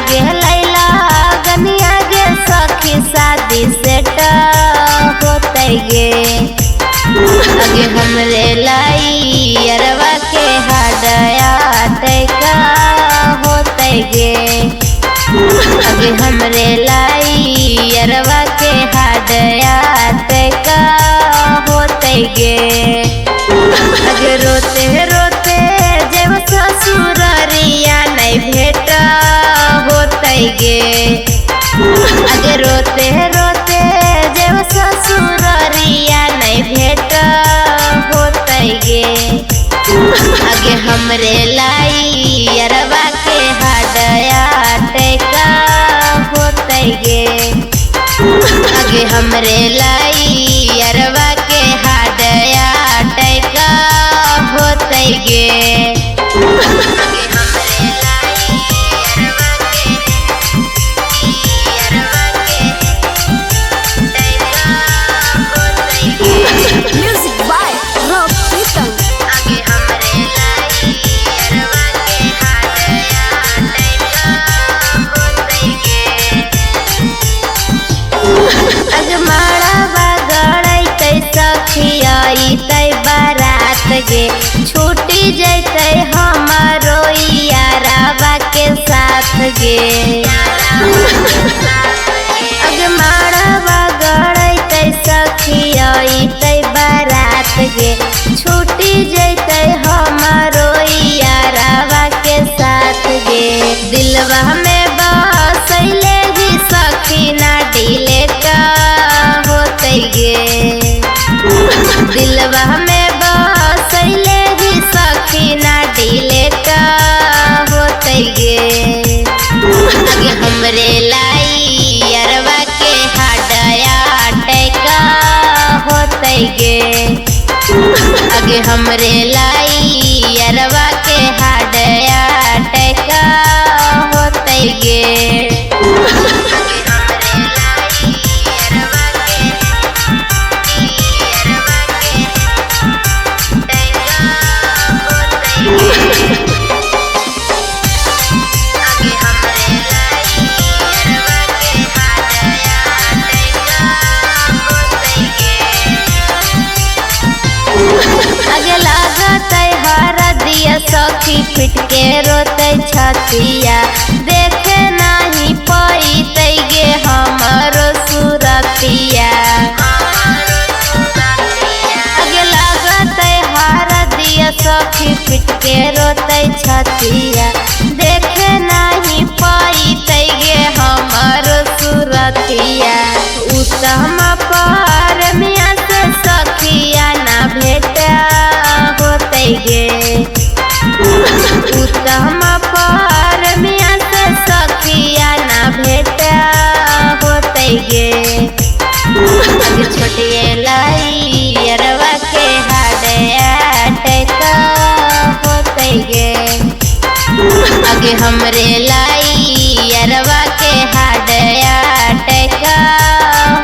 आगे लैला गनिया गे सखी शादी सेट होते गे। आगे हमरे लाई अरवा के हाडया तैका होते गे। आगे हमरे लाई अरवा के हाडया तैका होते गे। आगे रोते रोते जब ससुररिया नहीं भेट होते गे। आगे रोते रोते जब ससुररिया नहीं भेट होते गे। आगे हमरे लाई अरवा के हाडया तैका होते गे। आगे हमरे लाई अरवा के हाडया तैका होते गे। Music by Rob Peter. आगे हमरे लाई अरवा के हाडया तैका होते गे। आगे माड़वा गड़ैते सखियाई तै बारात गे। छूटी जैते हमारो यारवा के साथ गे। आगे माड़वा गड़ैते सखियाई तै बारात गे। छूटी जैते हमारो यारवा के साथ गे। दिलवा में बसैले ही सखी ना डिले का होते गे। दिलवा में बसैले ही सखी ना डिले का होते गे। आगे हमरे लाई अरवा के हाडया तैका होते गे। आगे हमरे लाई अरवा के हाडया तैका होते गे। आगे लागत हरा दिया सखी फिट के रोते छतिया। देखे नहीं पैते गे हमारो सुरतिया। आगे लागत हरा दिया सखी फिट के रोते छतिया। देखे नहीं पैते गे हमारो सुरतिया। उत्तम पर मिया से सखिया ना भेटा होते गे। उत्तम पर मिया से सखिया ना भेटा होते गे। आगे छोटिए लाई अरवा के हाडया तैका होते गे। आगे हमरे लाई अरवा के हाडया तैका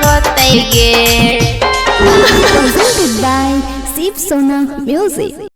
होते गे। Presented by Sip Sona Music.